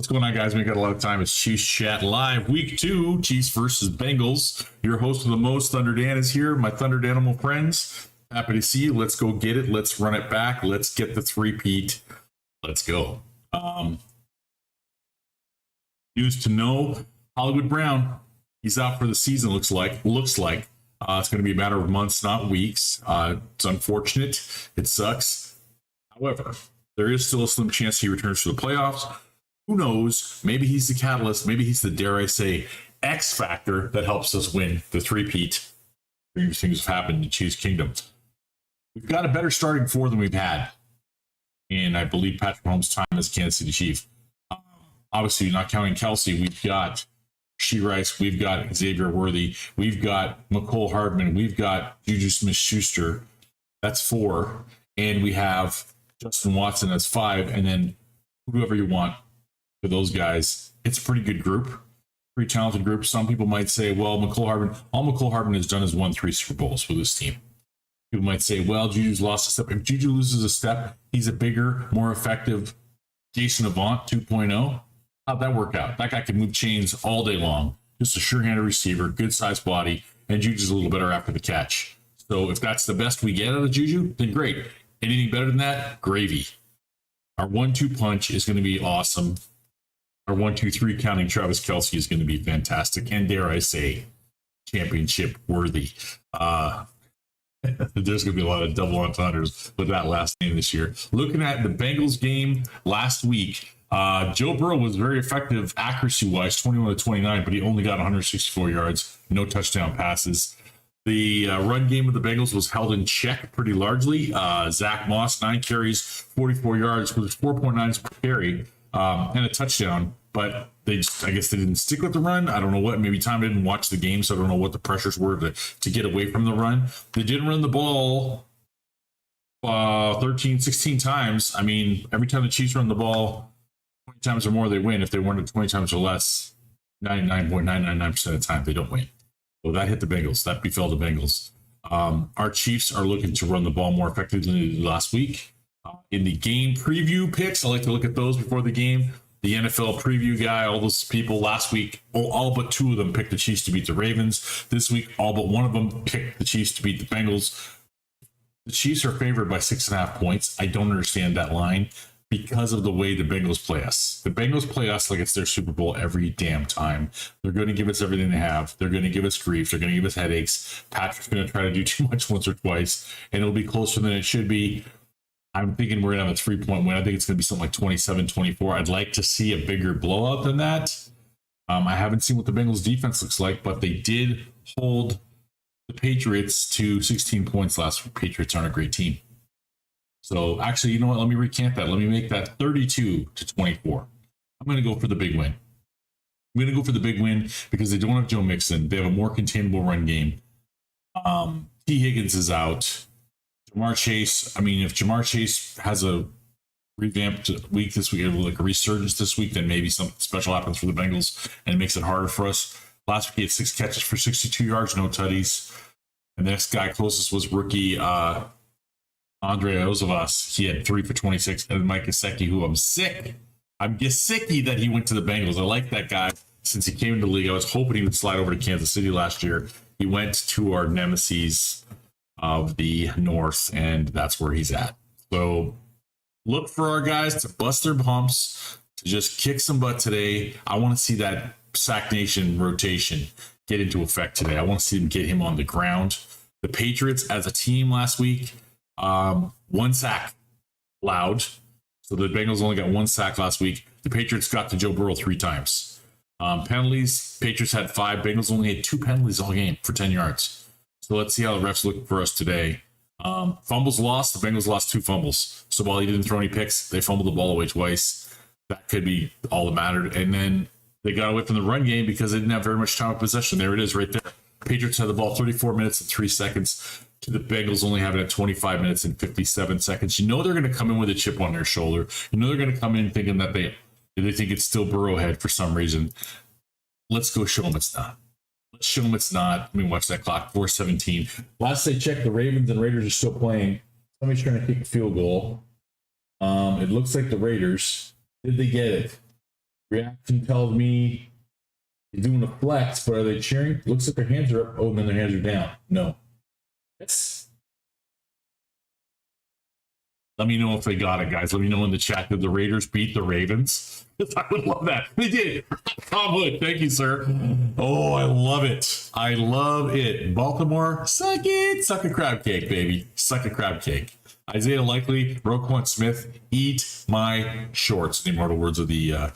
What's going on, guys? We got a lot of time. It's Chiefs Chat Live, Week 2, Chiefs versus Bengals. Your host of the most, Thunder Dan, is here. My Thundered Animal friends, happy to see you. Let's go get it. Let's run it back. Let's get the three-peat. Let's go. News to know: Hollywood Brown, he's out for the season. Looks like. It's going to be a matter of months, not weeks. It's unfortunate. It sucks. However, there is still a slim chance he returns to the playoffs. Who knows? Maybe he's the catalyst. Maybe he's the, dare I say, X factor that helps us win the three-peat. Previous things have happened in Chiefs Kingdom. We've got a better starting four than we've had. And I believe Patrick Mahomes' time as Kansas City Chief. Obviously, not counting Kelsey, we've got Shee Rice, we've got Xavier Worthy, we've got McCole Hardman, we've got Juju Smith-Schuster. That's 4. And we have Justin Watson as 5. And then whoever you want for those guys. It's a pretty good group, pretty talented group. Some people might say, well, all McCole Hardman has done is won 3 Super Bowls with this team. People might say, well, Juju's lost a step. If Juju loses a step, he's a bigger, more effective Jason Avant 2.0. How'd that work out? That guy can move chains all day long. Just a sure-handed receiver, good-sized body, and Juju's a little better after the catch. So if that's the best we get out of Juju, then great. Anything better than that, gravy. Our 1-2 punch is going to be awesome. Our 1-2-3 counting Travis Kelce is going to be fantastic. And dare I say, championship worthy. There's going to be a lot of double entendres with that last name this year. Looking at the Bengals game last week, Joe Burrow was very effective accuracy-wise, 21-29, but he only got 164 yards, no touchdown passes. The run game of the Bengals was held in check pretty largely. Zach Moss, 9 carries, 44 yards, with 4.9 per carry, and a touchdown. But I guess they didn't stick with the run. I don't know what. Maybe Tom didn't watch the game, so I don't know what the pressures were to get away from the run. They did run the ball 13, 16 times. I mean, every time the Chiefs run the ball 20 times or more, they win. If they run it 20 times or less, 99.999% of the time, they don't win. So that hit the Bengals. That befell the Bengals. Our Chiefs are looking to run the ball more effectively than they did last week. In the game preview picks, I like to look at those before the game. The NFL preview guy, all those people last week, all but 2 of them picked the Chiefs to beat the Ravens. This week, all but 1 of them picked the Chiefs to beat the Bengals. The Chiefs are favored by 6.5 points. I don't understand that line because of the way the Bengals play us. The Bengals play us like it's their Super Bowl every damn time. They're going to give us everything they have. They're going to give us grief. They're going to give us headaches. Patrick's going to try to do too much once or twice, and it'll be closer than it should be. I'm thinking we're going to have a 3-point win. I think it's going to be something like 27-24. I'd like to see a bigger blowout than that. I haven't seen what the Bengals defense looks like, but they did hold the Patriots to 16 points last week. Patriots aren't a great team. So actually, you know what? Let me recant that. Let me make that 32-24. I'm going to go for the big win. I'm going to go for the big win because they don't have Joe Mixon. They have a more containable run game. T. Higgins is out. Jamar Chase, if Jamar Chase has a revamped week this week, like a resurgence this week, then maybe something special happens for the Bengals and it makes it harder for us. Last week he had 6 catches for 62 yards, no tutties. And the next guy closest was rookie Andre Ozavas. He had 3 for 26. And Mike Gesicki, who I'm Gesicki that he went to the Bengals. I like that guy since he came into the league. I was hoping he would slide over to Kansas City last year. He went to our nemesis of the North, and that's where he's at. So look for our guys to bust their bumps, to just kick some butt today. I want to see that Sack Nation rotation get into effect today. I want to see them get him on the ground. The Patriots as a team last week, 1 sack allowed. So the Bengals only got 1 sack last week. The Patriots got to Joe Burrow 3 times. Penalties, Patriots had 5. Bengals only had 2 penalties all game for 10 yards. So let's see how the refs look for us today. Fumbles lost. The Bengals lost 2 fumbles. So while he didn't throw any picks, they fumbled the ball away twice. That could be all that mattered. And then they got away from the run game because they didn't have very much time of possession. There it is right there. Patriots had the ball 34 minutes and 3 seconds to the Bengals only having it 25 minutes and 57 seconds. You know they're going to come in with a chip on their shoulder. You know they're going to come in thinking that they think it's still Burrowhead for some reason. Let's go show them it's not. Let's show them it's not. Let me watch that clock. 4:17. Last I checked, the Ravens and Raiders are still playing. Somebody's trying to kick a field goal. It looks like the Raiders. Did they get it? Reaction tells me they're doing a flex, but are they cheering? Looks like their hands are up. Oh, and then their hands are down. No. Yes. Let me know if they got it, guys. Let me know in the chat. Did the Raiders beat the Ravens? I would love that. They did. Tom Wood, thank you, sir. Oh, I love it. I love it. Baltimore, suck it. Suck a crab cake, baby. Suck a crab cake. Isaiah Likely, Roquan Smith, eat my shorts. The immortal words of the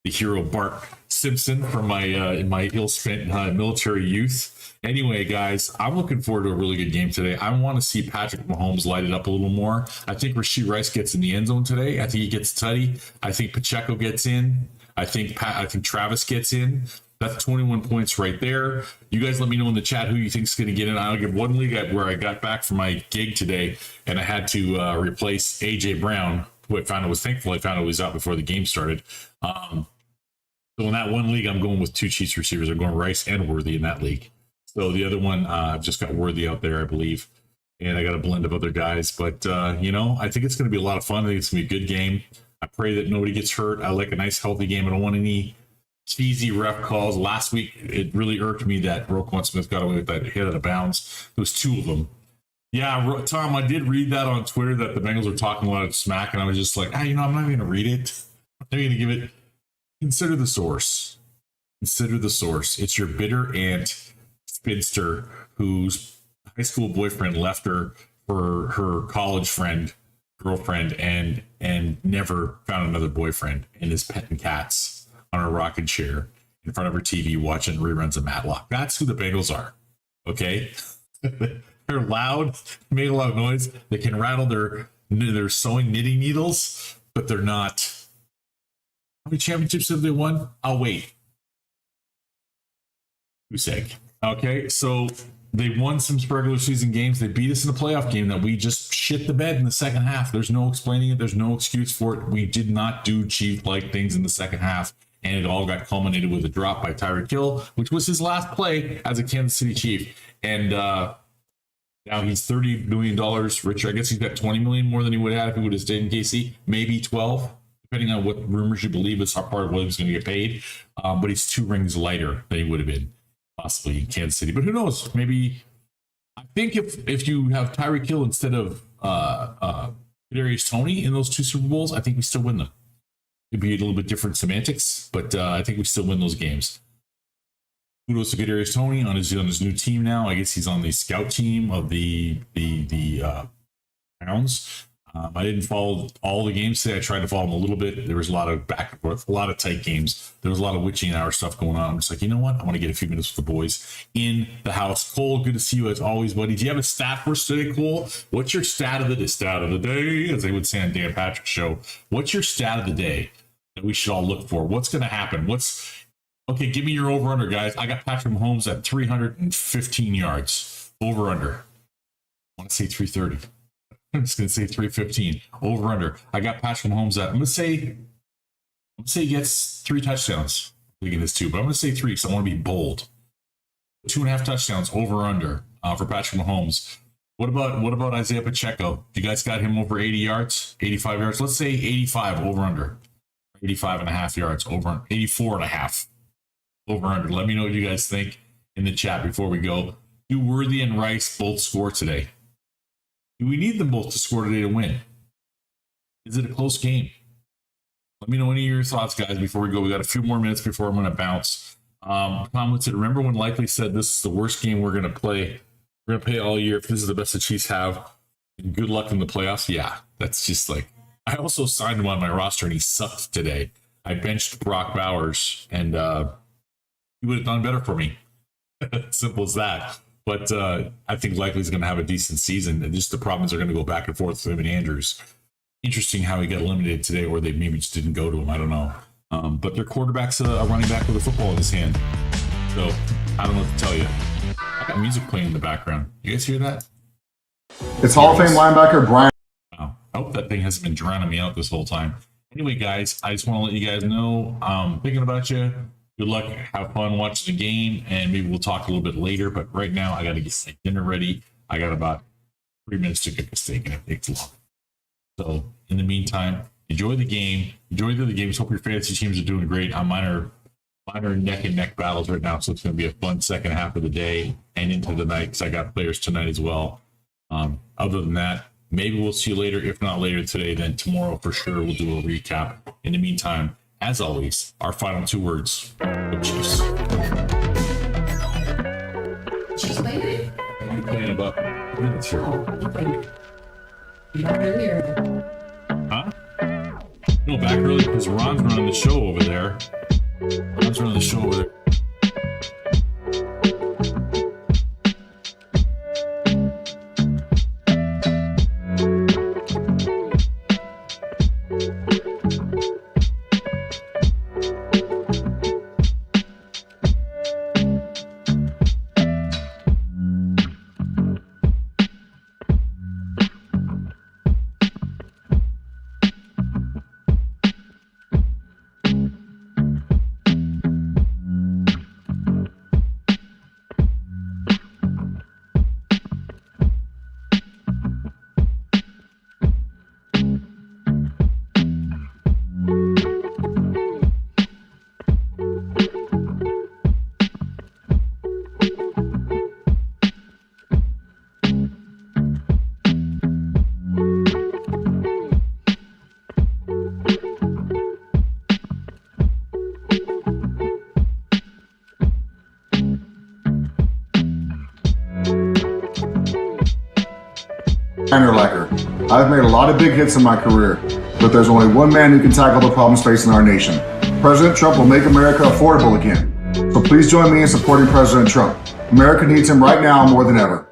hero Bart Simpson from my in my ill-spent military youth. Anyway, guys, I'm looking forward to a really good game today. I want to see Patrick Mahomes light it up a little more. I think Rashee Rice gets in the end zone today. I think he gets tutty. I think Pacheco gets in. I think Travis gets in. That's 21 points right there. You guys let me know in the chat who you think is going to get in. I'll give one league where I got back from my gig today and I had to replace AJ Brown, who I found was out before the game started. So in that one league, I'm going with two Chiefs receivers. I'm going Rice and Worthy in that league. So the other one, I've just got Worthy out there, I believe. And I got a blend of other guys. But, I think it's going to be a lot of fun. I think it's going to be a good game. I pray that nobody gets hurt. I like a nice, healthy game. I don't want any cheesy ref calls. Last week, it really irked me that Roquan Smith got away with that hit out of bounds. There was two of them. Yeah, Tom, I did read that on Twitter that the Bengals were talking a lot of smack. And I was just like, I'm not even going to read it. I'm not going to give it. Consider the source. Consider the source. It's your bitter aunt spinster whose high school boyfriend left her for her college girlfriend, and never found another boyfriend, and is petting cats on a rocking chair in front of her TV watching reruns of Matlock. That's who the Bengals are. Okay? They're loud, make a lot of noise. They can rattle their sewing knitting needles, but they're not. How many championships have they won? I'll wait. Who's sake? Okay, so they won some regular season games. They beat us in a playoff game that we just shit the bed in the second half. There's no explaining it. There's no excuse for it. We did not do Chief-like things in the second half, and it all got culminated with a drop by Tyreek Hill, which was his last play as a Kansas City Chief. And now he's $30 million richer. I guess he's got $20 million more than he would have if he would have stayed in KC. Maybe 12, depending on what rumors you believe is part of what he was going to get paid. But he's 2 rings lighter than he would have been. Possibly in Kansas City, but who knows? Maybe. I think if you have Tyreek Hill instead of Kadarius Toney in those 2 Super Bowls, I think we still win them. It'd be a little bit different semantics, but I think we still win those games. Kudos to Kadarius Toney on his new team now. I guess he's on the scout team of the Browns. I didn't follow all the games today. I tried to follow them a little bit. There was a lot of back and forth, a lot of tight games. There was a lot of witching hour stuff going on. I'm just like, you know what? I want to get a few minutes with the boys in the house. Cole, good to see you as always, buddy. Do you have a stat for us today, Cole? What's your stat of the day, as they would say on Dan Patrick's show? What's your stat of the day that we should all look for? What's going to happen? Okay, give me your over-under, guys. I got Patrick Mahomes at 315 yards. Over-under. I want to say 330. I'm just going to say 315 over under. I got Patrick Mahomes at, I'm going to say he gets 3 touchdowns. I'm thinking this too, but I'm going to say 3 because I want to be bold. 2.5 touchdowns over under for Patrick Mahomes. What about Isaiah Pacheco? You guys got him over 80 yards, 85 yards. Let's say 85 over under, 85.5 yards over, 84.5 over under. Let me know what you guys think in the chat before we go. Do Worthy and Rice both score today? Do we need them both to score today to win? Is it a close game? Let me know any of your thoughts, guys, before we go. We got a few more minutes before I'm going to bounce. Tom said, remember when Likely said this is the worst game we're going to play? We're going to play all year if this is the best the Chiefs have. And good luck in the playoffs. Yeah, that's just like, I also signed him on my roster and he sucked today. I benched Brock Bowers and he would have done better for me. Simple as that. But I think Likely's going to have a decent season. And just the problems are going to go back and forth with him and Andrews. Interesting how he got eliminated today, or they maybe just didn't go to him. I don't know. But their quarterback's a running back with a football in his hand. So I don't know what to tell you. I got music playing in the background. You guys hear that? It's Hall of Fame linebacker Brian. Wow. I hope that thing hasn't been drowning me out this whole time. Anyway, guys, I just want to let you guys know thinking about you. Good luck. Have fun watching the game, and maybe we'll talk a little bit later. But right now, I got to get my dinner ready. I got about 3 minutes to cook a steak, and it takes long. So in the meantime, Enjoy the game. Enjoy the other games. Hope your fantasy teams are doing great. Mine are neck and neck battles right now, so it's going to be a fun second half of the day and into the night because I got players tonight as well. Other than that, maybe we'll see you later. If not later today, then tomorrow for sure we'll do a recap. In the meantime, as always, our final 2 words. Go Chiefs. Chiefs baby. I'm playing about minutes here. You got earlier. Huh? No, back early because Ron's running the show over there. Ron's running the show over there. Lacker. I've made a lot of big hits in my career, but there's only one man who can tackle the problems facing our nation. President Trump will make America affordable again. So please join me in supporting President Trump. America needs him right now more than ever.